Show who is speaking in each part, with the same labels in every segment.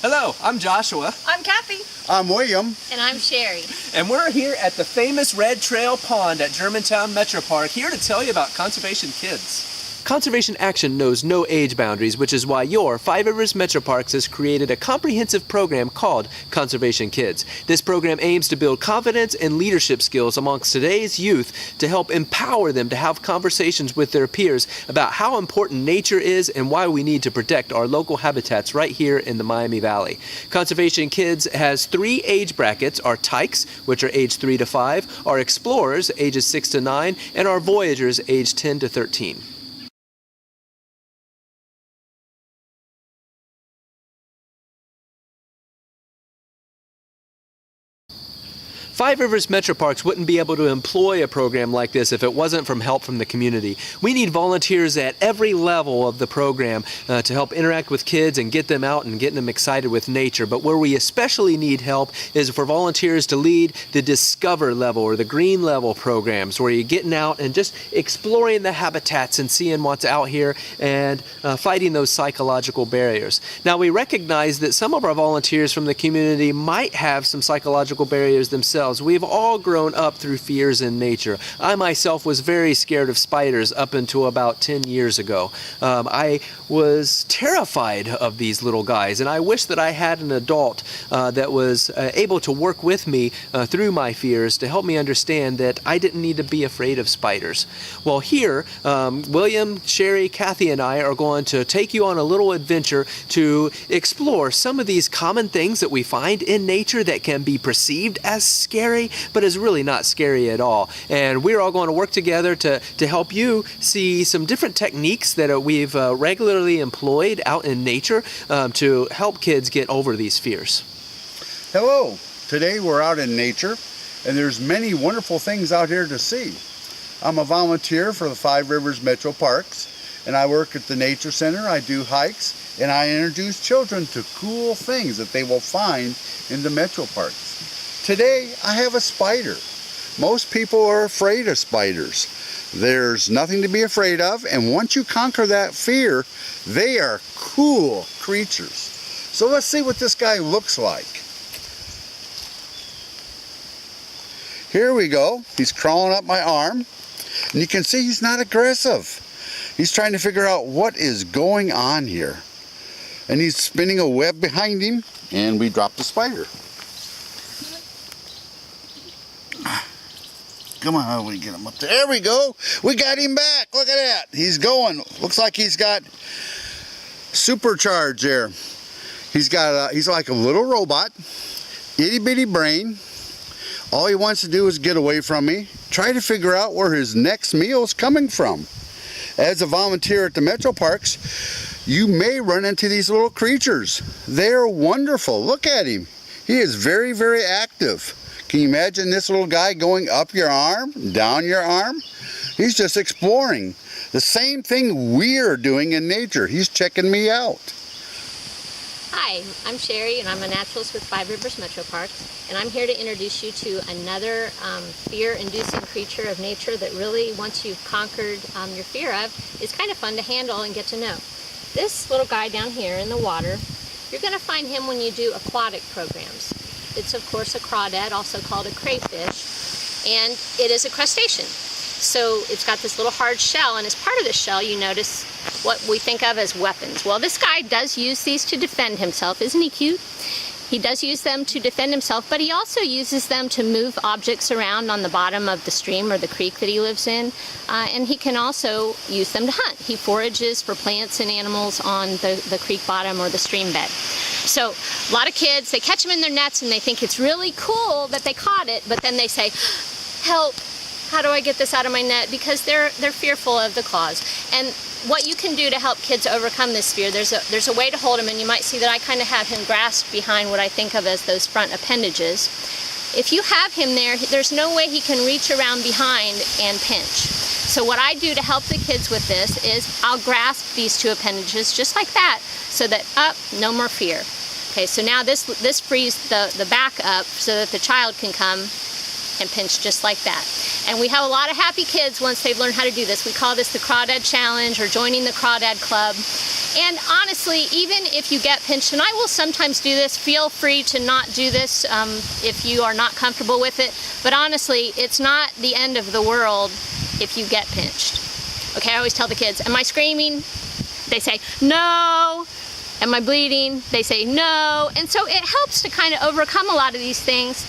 Speaker 1: Hello, I'm Joshua.
Speaker 2: I'm Kathy.
Speaker 3: I'm William.
Speaker 2: And I'm Sherry.
Speaker 1: And we're here at the famous Red Trail Pond at Germantown Metro Park, here to tell you about Conservation Kids. Conservation action knows no age boundaries, which is why your Five Rivers Metro Parks has created a comprehensive program called Conservation Kids. This program aims to build confidence and leadership skills amongst today's youth to help empower them to have conversations with their peers about how important nature is and why we need to protect our local habitats right here in the Miami Valley. Conservation Kids has 3 age brackets: our Tykes, which are age 3 to 5, our Explorers, ages 6 to 9, and our Voyagers, age 10 to 13. Five Rivers Metro Parks wouldn't be able to employ a program like this if it wasn't from help from the community. We need volunteers at every level of the program to help interact with kids and get them out and getting them excited with nature. But where we especially need help is for volunteers to lead the Discover level or the Green level programs, where you're getting out and just exploring the habitats and seeing what's out here and fighting those psychological barriers. Now, we recognize that some of our volunteers from the community might have some psychological barriers themselves. We've all grown up through fears in nature. I myself was very scared of spiders up until about 10 years ago. I was terrified of these little guys, and I wish that I had an adult that was able to work with me through my fears to help me understand that I didn't need to be afraid of spiders. Well, here, William, Sherry, Kathy, and I are going to take you on a little adventure to explore some of these common things that we find in nature that can be perceived as scary, but is really not scary at all. And we're all going to work together to help you see some different techniques that we've regularly employed out in nature to help kids get over these fears.
Speaker 3: Hello. Today we're out in nature, and there's many wonderful things out here to see. I'm a volunteer for the Five Rivers Metro Parks, and I work at the Nature Center. I do hikes, and I introduce children to cool things that they will find in the Metro Parks. Today, I have a spider. Most people are afraid of spiders. There's nothing to be afraid of, and once you conquer that fear, they are cool creatures. So let's see what this guy looks like. Here we go. He's crawling up my arm, and you can see he's not aggressive. He's trying to figure out what is going on here. And he's spinning a web behind him, and we dropped the spider. Come on, how do we get him up there? There we go. We got him back. Look at that. He's going. Looks like he's got supercharge there. He's like a little robot, itty bitty brain. All he wants to do is get away from me, try to figure out where his next meal is coming from. As a volunteer at the Metro Parks, you may run into these little creatures. They're wonderful. Look at him. He is very, very active. Can you imagine this little guy going up your arm, down your arm? He's just exploring. The same thing we're doing in nature. He's checking me out.
Speaker 2: Hi, I'm Sherry, and I'm a naturalist with Five Rivers Metro Parks, and I'm here to introduce you to another fear-inducing creature of nature that really, once you've conquered your fear of, is kind of fun to handle and get to know. This little guy down here in the water, you're going to find him when you do aquatic programs. It's, of course, a crawdad, also called a crayfish, and it is a crustacean. So it's got this little hard shell, and as part of the shell, you notice what we think of as weapons. Well, this guy does use these to defend himself. Isn't he cute? He does use them to defend himself, but he also uses them to move objects around on the bottom of the stream or the creek that he lives in, and he can also use them to hunt. He forages for plants and animals on the creek bottom or the stream bed. So a lot of kids, they catch them in their nets and they think it's really cool that they caught it, but then they say, help, how do I get this out of my net? Because they're fearful of the claws. And what you can do to help kids overcome this fear, there's a way to hold him, and you might see that I kind of have him grasped behind what I think of as those front appendages. If you have him there, there's no way he can reach around behind and pinch. So what I do to help the kids with this is I'll grasp these two appendages just like that, so that no more fear. Okay, so now this frees the back up so that the child can come and pinch just like that. And we have a lot of happy kids once they've learned how to do this. We call this the Crawdad Challenge or joining the Crawdad Club. And honestly, even if you get pinched, and I will sometimes do this, feel free to not do this if you are not comfortable with it, but honestly, it's not the end of the world if you get pinched. Okay, I always tell the kids, am I screaming? They say, no. Am I bleeding? They say, no. And so it helps to kind of overcome a lot of these things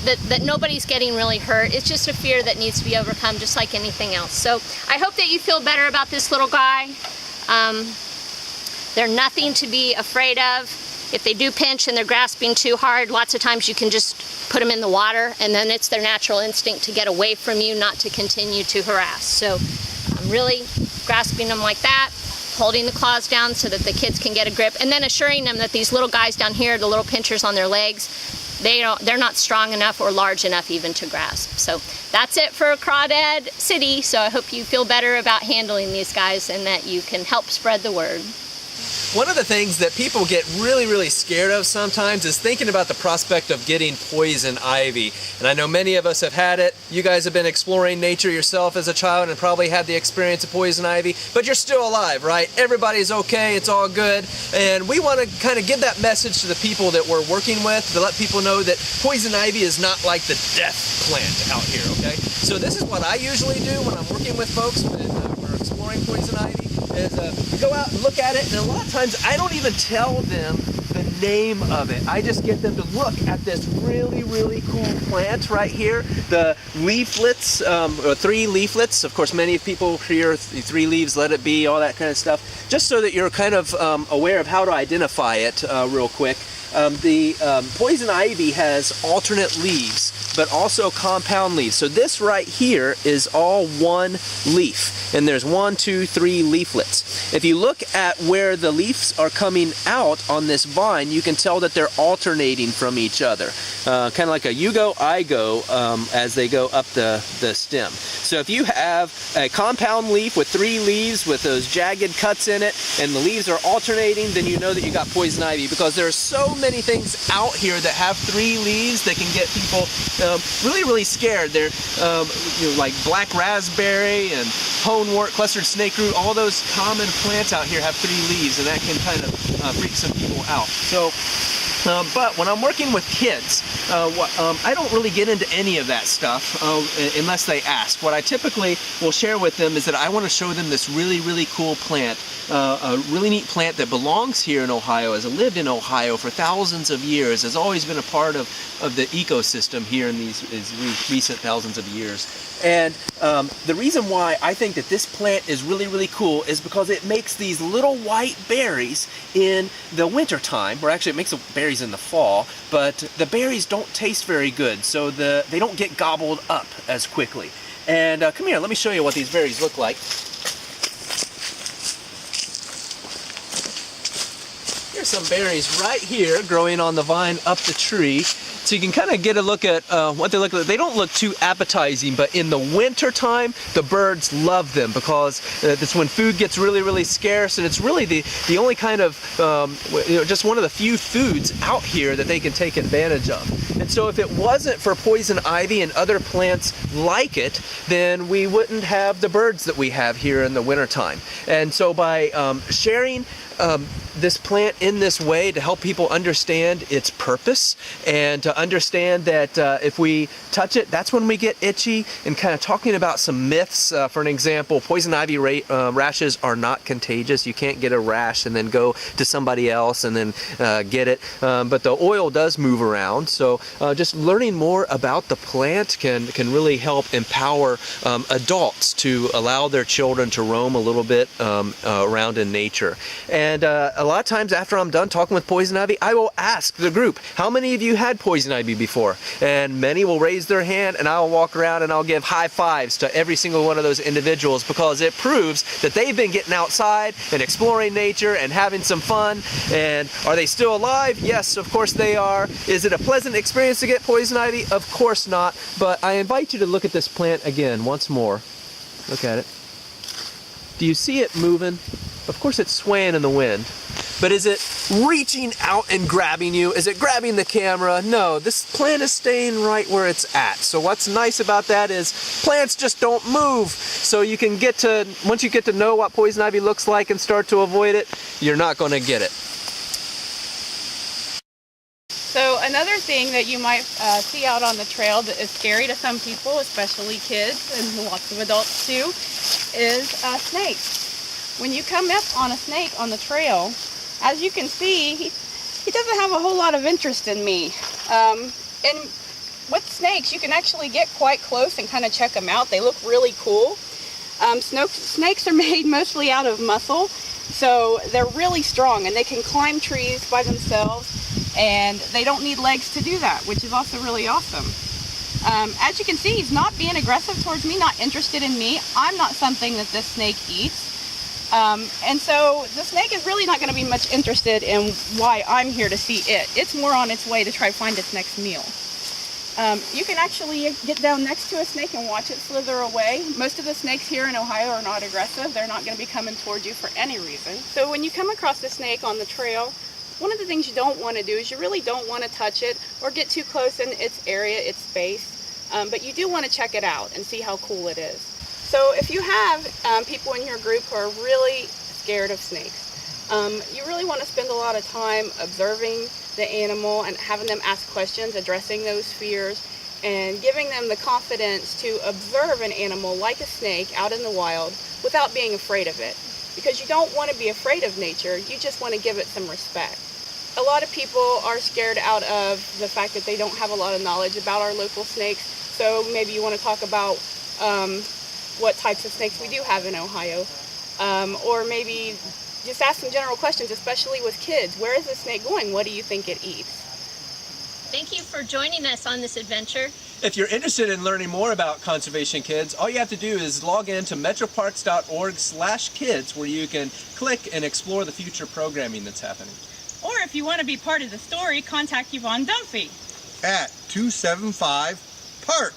Speaker 2: that nobody's getting really hurt. It's just a fear that needs to be overcome, just like anything else. So I hope that you feel better about this little guy. They're nothing to be afraid of. If they do pinch and they're grasping too hard, lots of times you can just put them in the water, and then it's their natural instinct to get away from you, not to continue to harass. So I'm really grasping them like that, holding the claws down so that the kids can get a grip, and then assuring them that these little guys down here, the little pinchers on their legs, they're not strong enough or large enough even to grasp. So that's it for Crawdad City. So I hope you feel better about handling these guys and that you can help spread the word.
Speaker 1: One of the things that people get really scared of sometimes is thinking about the prospect of getting poison ivy. And I know many of us have had it. You guys have been exploring nature yourself as a child and probably had the experience of poison ivy, but you're still alive, right? Everybody's okay, it's all good. And we want to kind of give that message to the people that we're working with, to let people know that poison ivy is not like the death plant out here, okay? So this is what I usually do when I'm working with folks when we're exploring poison ivy. Is go out and look at it, and a lot of times I don't even tell them the name of it. I just get them to look at this really cool plant right here. The leaflets, or 3 leaflets. Of course, many people hear 3 leaves, let it be, all that kind of stuff. Just so that you're kind of aware of how to identify it real quick. The poison ivy has alternate leaves, but also compound leaves. So this right here is all one leaf, and there's 1, 2, 3 leaflets. If you look at where the leaves are coming out on this vine, you can tell that they're alternating from each other. Kind of like a you go, I go as they go up the stem. So if you have a compound leaf with 3 leaves with those jagged cuts in it, and the leaves are alternating, then you know that you got poison ivy, because there are so many things out here that have 3 leaves that can get people really scared. They're like black raspberry and honewort, clustered snakeroot, all those common plants out here have 3 leaves, and that can kind of freak some people out. So but when I'm working with kids, I don't really get into any of that stuff unless they ask. What I typically will share with them is that I want to show them this really cool plant, a really neat plant that belongs here in Ohio, has lived in Ohio for thousands of years, has always been a part of the ecosystem here in these recent thousands of years. And the reason why I think that this plant is really cool is because it makes these little white berries in the winter time, or actually it makes the berries in the fall, but the berries don't taste very good, so they don't get gobbled up as quickly. And come here, let me show you what these berries look like. Here's some berries right here growing on the vine up the tree. So you can kind of get a look at what they look like. They don't look too appetizing, but in the winter time, the birds love them because that's when food gets really scarce, and it's really the only kind of, just one of the few foods out here that they can take advantage of. And so if it wasn't for poison ivy and other plants like it, then we wouldn't have the birds that we have here in the wintertime. And so by sharing this plant in this way to help people understand its purpose and to understand that if we touch it, that's when we get itchy, and kind of talking about some myths. For an example, poison ivy rashes are not contagious. You can't get a rash and then go to somebody else and then get it, but the oil does move around. So just learning more about the plant can really help empower adults to allow their children to roam a little bit around in nature. And a lot of times after I'm done talking with poison ivy, I will ask the group, how many of you had poison ivy before? And many will raise their hand, and I'll walk around and I'll give high fives to every single one of those individuals, because it proves that they've been getting outside and exploring nature and having some fun. And are they still alive? Yes, of course they are. Is it a pleasant experience to get poison ivy? Of course not. But I invite you to look at this plant again once more. Look at it. Do you see it moving? Of course it's swaying in the wind. But is it reaching out and grabbing you? Is it grabbing the camera? No, this plant is staying right where it's at. So what's nice about that is plants just don't move. So you can get to, once you get to know what poison ivy looks like and start to avoid it, you're not going to get it.
Speaker 4: So another thing that you might see out on the trail that is scary to some people, especially kids and lots of adults too, is snakes. When you come up on a snake on the trail, as you can see, he doesn't have a whole lot of interest in me. And with snakes, you can actually get quite close and kind of check them out. They look really cool. Snakes are made mostly out of muscle, so they're really strong and they can climb trees by themselves. And they don't need legs to do that, which is also really awesome. As you can see, he's not being aggressive towards me, not interested in me. I'm not something that this snake eats. And so the snake is really not going to be much interested in why I'm here to see it. It's more on its way to try to find its next meal. You can actually get down next to a snake and watch it slither away. Most of the snakes here in Ohio are not aggressive. They're not going to be coming towards you for any reason. So when you come across a snake on the trail, one of the things you don't want to do is you really don't want to touch it or get too close in its area, its space, but you do want to check it out and see how cool it is. So if you have people in your group who are really scared of snakes, you really want to spend a lot of time observing the animal and having them ask questions, addressing those fears, and giving them the confidence to observe an animal like a snake out in the wild without being afraid of it. Because you don't want to be afraid of nature, you just want to give it some respect. A lot of people are scared out of the fact that they don't have a lot of knowledge about our local snakes, so maybe you want to talk about what types of snakes we do have in Ohio, or maybe just ask some general questions, especially with kids. Where is the snake going? What do you think it eats?
Speaker 2: Thank you for joining us on this adventure.
Speaker 1: If you're interested in learning more about Conservation Kids, all you have to do is log in to metroparks.org/kids, where you can click and explore the future programming that's happening.
Speaker 4: Or if you want to be part of the story, contact Yvonne Dunphy
Speaker 3: at 275 Park.